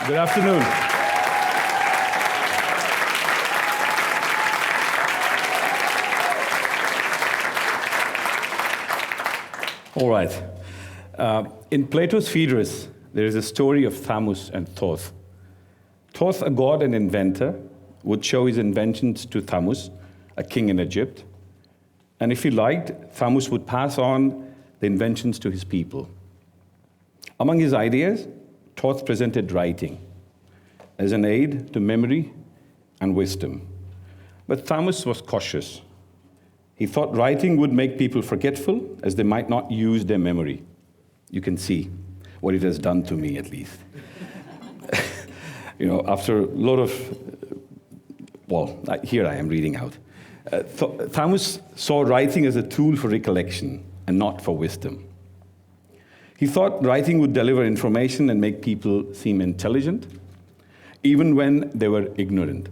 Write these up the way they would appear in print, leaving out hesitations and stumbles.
Good afternoon. All right. In Plato's Phaedrus, there is a story of Thamus and Thoth. Thoth, a god and inventor, would show his inventions to Thamus, a king in Egypt. And if he liked, Thamus would pass on the inventions to his people. Among his ideas, Thoth presented writing as an aid to memory and wisdom. But Thamus was cautious. He thought writing would make people forgetful, as they might not use their memory. You can see what it has done to me, at least. After a lot of, here I am reading out. Thamus saw writing as a tool for recollection and not for wisdom. He thought writing would deliver information and make people seem intelligent, even when they were ignorant.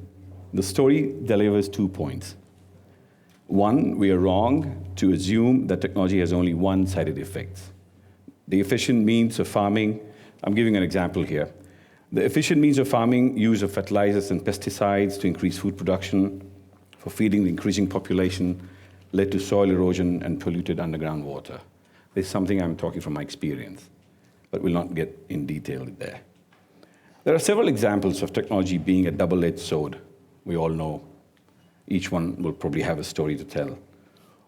The story delivers 2 points. One, we are wrong to assume that technology has only one-sided effects. The efficient means of farming, I'm giving an example here. The efficient means of farming, use of fertilizers and pesticides to increase food production for feeding the increasing population, led to soil erosion and polluted underground water. This is something I'm talking from my experience, but we'll not get in detail there. There are several examples of technology being a double-edged sword. We all know. Each one will probably have a story to tell.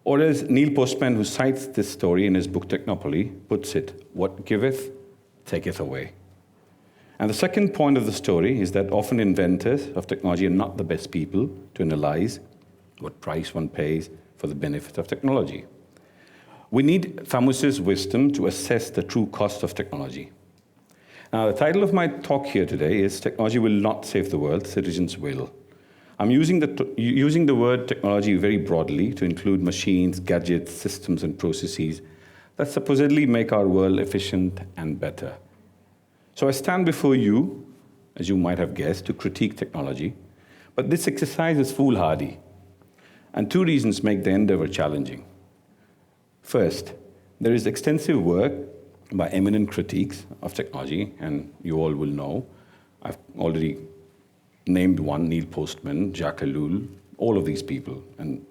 Or as Neil Postman, who cites this story in his book Technopoly, puts it, what giveth, taketh away. And the second point of the story is that often inventors of technology are not the best people to analyze what price one pays for the benefit of technology. We need Thamus's wisdom to assess the true cost of technology. Now, the title of my talk here today is Technology Will Not Save the World, Citizens Will. I'm using the word technology very broadly to include machines, gadgets, systems, and processes that supposedly make our world efficient and better. So I stand before you, as you might have guessed, to critique technology, but this exercise is foolhardy, and 2 reasons make the endeavor challenging. First, there is extensive work by eminent critiques of technology, and you all will know. I've already named one, Neil Postman, Jacques Ellul, all of these people, and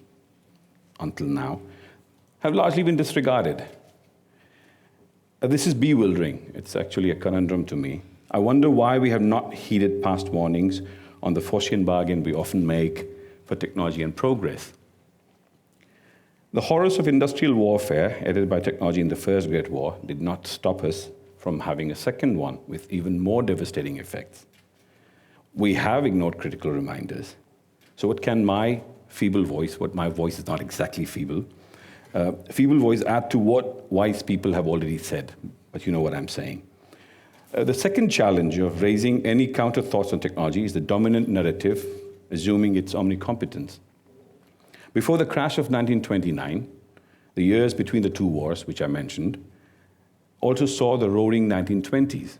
until now, have largely been disregarded. This is bewildering. It's actually a conundrum to me. I wonder why we have not heeded past warnings on the Faustian bargain we often make for technology and progress. The horrors of industrial warfare aided by technology in the First Great War did not stop us from having a second one with even more devastating effects. We have ignored critical reminders. So what can my feeble voice, what my voice is not exactly feeble voice add to what wise people have already said? But you know what I'm saying. The second challenge of raising any counter thoughts on technology is the dominant narrative, assuming its omnicompetence. Before the crash of 1929, the years between the 2 wars, which I mentioned, also saw the roaring 1920s,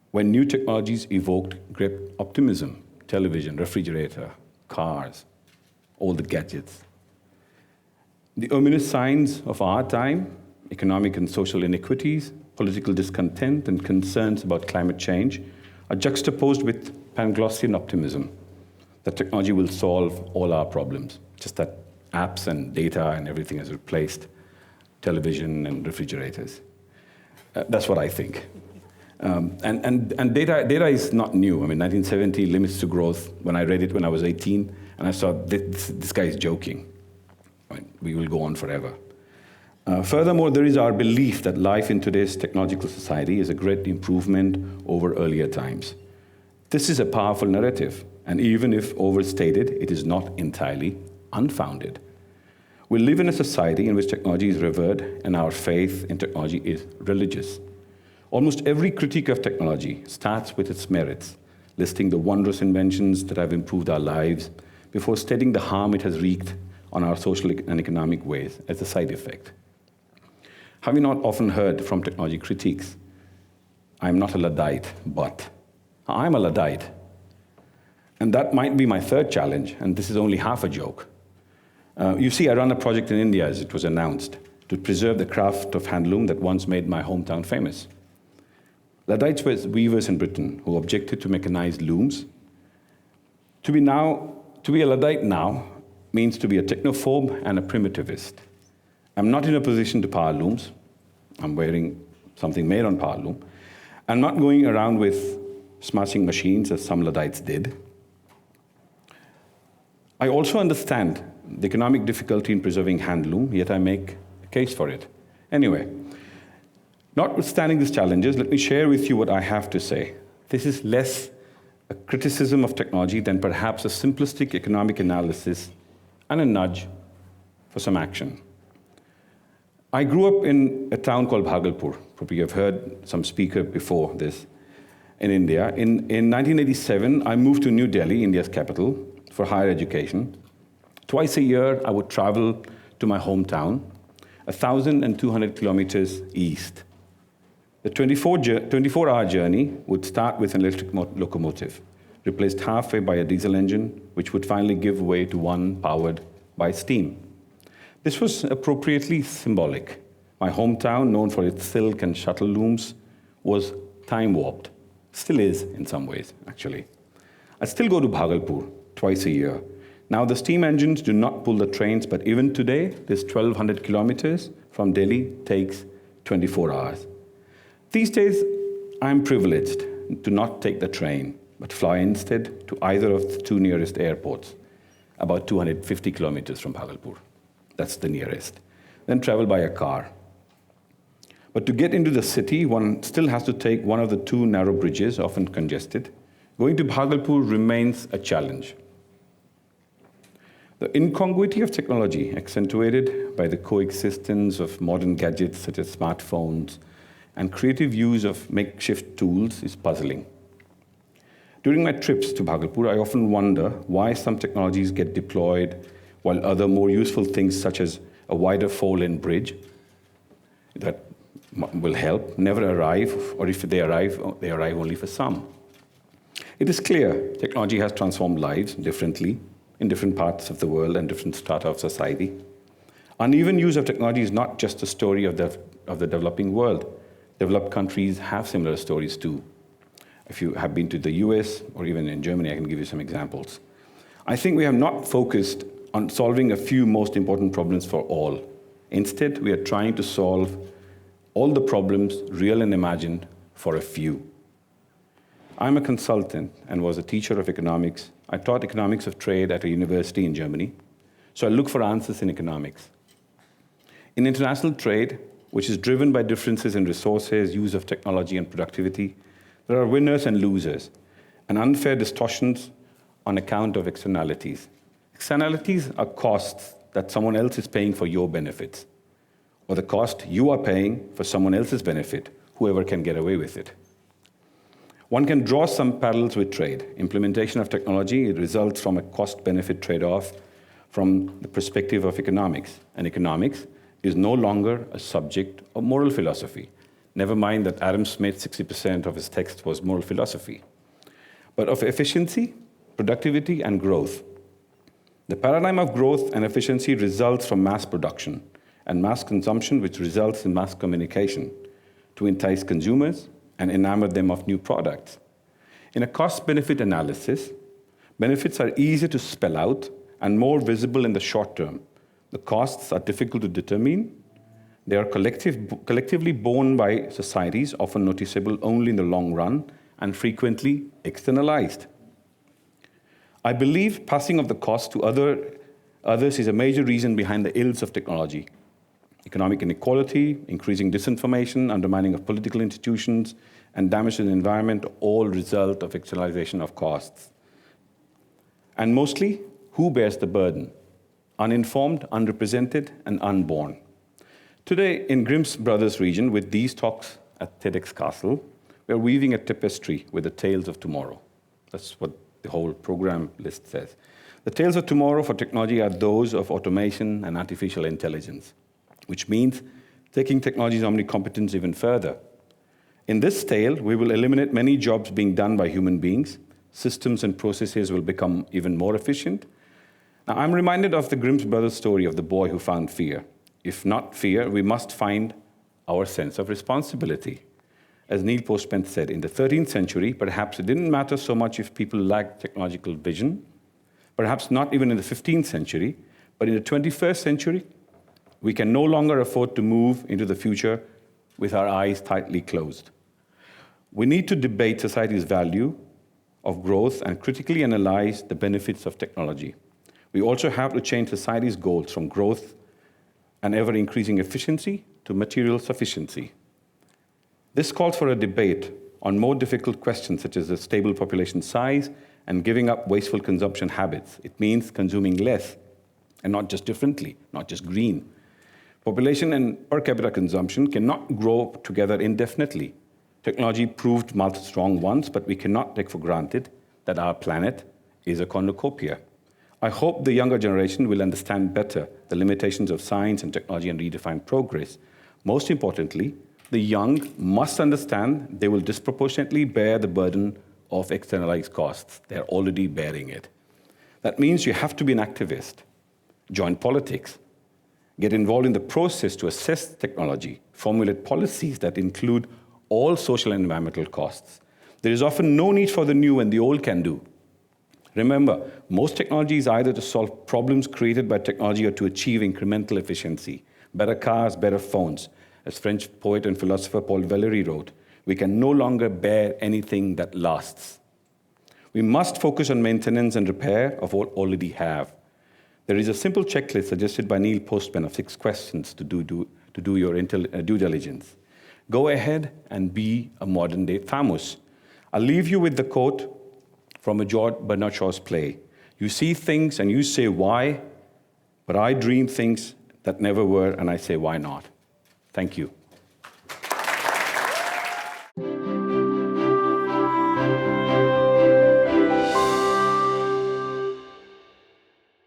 when new technologies evoked great optimism: television, refrigerator, cars, all the gadgets. The ominous signs of our time, economic and social inequities, political discontent, and concerns about climate change, are juxtaposed with Panglossian optimism that technology will solve all our problems, just that apps and data and everything has replaced television and refrigerators. That's what I think. And data is not new. I mean, 1970, Limits to Growth, when I read it when I was 18, and I thought, this guy is joking. I mean, we will go on forever. Furthermore, there is our belief that life in today's technological society is a great improvement over earlier times. This is a powerful narrative, and even if overstated, it is not entirely unfounded. We live in a society in which technology is revered, and our faith in technology is religious. Almost every critique of technology starts with its merits, listing the wondrous inventions that have improved our lives before stating the harm it has wreaked on our social and economic ways as a side effect. Have you not often heard from technology critiques, I'm not a Luddite, but I'm a Luddite. And that might be my third challenge, and this is only half a joke. You see, I run a project in India, as it was announced, to preserve the craft of handloom that once made my hometown famous. Luddites were weavers in Britain who objected to mechanized looms. To be a Luddite now means to be a technophobe and a primitivist. I'm not in a position to power looms. I'm wearing something made on power loom. I'm not going around with smashing machines as some Luddites did. I also understand the economic difficulty in preserving handloom, yet I make a case for it. Anyway, notwithstanding these challenges, let me share with you what I have to say. This is less a criticism of technology than perhaps a simplistic economic analysis and a nudge for some action. I grew up in a town called Bhagalpur. Probably you've heard some speaker before this in India. In 1987, I moved to New Delhi, India's capital, for higher education. Twice a year, I would travel to my hometown, 1,200 kilometers east. The 24-hour journey would start with an electric locomotive, replaced halfway by a diesel engine, which would finally give way to one powered by steam. This was appropriately symbolic. My hometown, known for its silk and shuttle looms, was time-warped. Still is, in some ways, actually. I still go to Bhagalpur twice a year. Now, the steam engines do not pull the trains, but even today, this 1,200 kilometers from Delhi takes 24 hours. These days, I'm privileged to not take the train, but fly instead to either of the two nearest airports, about 250 kilometers from Bhagalpur. That's the nearest. Then travel by a car. But to get into the city, one still has to take one of the two narrow bridges, often congested. Going to Bhagalpur remains a challenge. The incongruity of technology, accentuated by the coexistence of modern gadgets such as smartphones and creative use of makeshift tools, is puzzling. During my trips to Bhagalpur, I often wonder why some technologies get deployed while other more useful things such as a wider four-lane bridge that will help never arrive, or if they arrive only for some. It is clear technology has transformed lives differently in different parts of the world and different strata of society. Uneven use of technology is not just a story of the developing world. Developed countries have similar stories too. If you have been to the US or even in Germany, I can give you some examples. I think we have not focused on solving a few most important problems for all. Instead, we are trying to solve all the problems, real and imagined, for a few. I'm a consultant and was a teacher of economics. I taught economics of trade at a university in Germany, so I look for answers in economics. In international trade, which is driven by differences in resources, use of technology, and productivity, there are winners and losers, and unfair distortions on account of externalities. Externalities are costs that someone else is paying for your benefits, or the cost you are paying for someone else's benefit, whoever can get away with it. One can draw some parallels with trade. Implementation of technology results from a cost-benefit trade-off from the perspective of economics. And economics is no longer a subject of moral philosophy. Never mind that Adam Smith, 60% of his text was moral philosophy, but of efficiency, productivity, and growth. The paradigm of growth and efficiency results from mass production and mass consumption, which results in mass communication to entice consumers and enamor them of new products. In a cost-benefit analysis, benefits are easier to spell out and more visible in the short term. The costs are difficult to determine. They are collectively borne by societies, often noticeable only in the long run, and frequently externalized. I believe passing of the cost to others is a major reason behind the ills of technology. Economic inequality, increasing disinformation, undermining of political institutions, and damage to the environment all result of externalization of costs. And mostly, who bears the burden? Uninformed, unrepresented, and unborn. Today, in Grimm's Brothers region, with these talks at TEDxKassel, we are weaving a tapestry with the tales of tomorrow. That's what the whole program list says. The tales of tomorrow for technology are those of automation and artificial intelligence, which means taking technology's omnicompetence even further. In this tale, we will eliminate many jobs being done by human beings. Systems and processes will become even more efficient. Now, I'm reminded of the Grimm's Brothers story of the boy who found fear. If not fear, we must find our sense of responsibility. As Neil Postman said, in the 13th century, perhaps it didn't matter so much if people lacked technological vision, perhaps not even in the 15th century, but in the 21st century, we can no longer afford to move into the future with our eyes tightly closed. We need to debate society's value of growth and critically analyze the benefits of technology. We also have to change society's goals from growth and ever-increasing efficiency to material sufficiency. This calls for a debate on more difficult questions such as the stable population size and giving up wasteful consumption habits. It means consuming less and not just differently, not just green. Population and per capita consumption cannot grow together indefinitely. Technology proved strong once, but we cannot take for granted that our planet is a cornucopia. I hope the younger generation will understand better the limitations of science and technology and redefine progress. Most importantly, the young must understand they will disproportionately bear the burden of externalized costs. They're already bearing it. That means you have to be an activist, join politics, get involved in the process to assess technology, formulate policies that include all social and environmental costs. There is often no need for the new when the old can do. Remember, most technology is either to solve problems created by technology or to achieve incremental efficiency. Better cars, better phones. As French poet and philosopher Paul Valéry wrote, we can no longer bear anything that lasts. We must focus on maintenance and repair of what we already have. There is a simple checklist suggested by Neil Postman of 6 questions to do your due diligence. Go ahead and be a modern-day famous. I'll leave you with the quote from a George Bernard Shaw's play. You see things and you say, why? But I dream things that never were, and I say, why not? Thank you.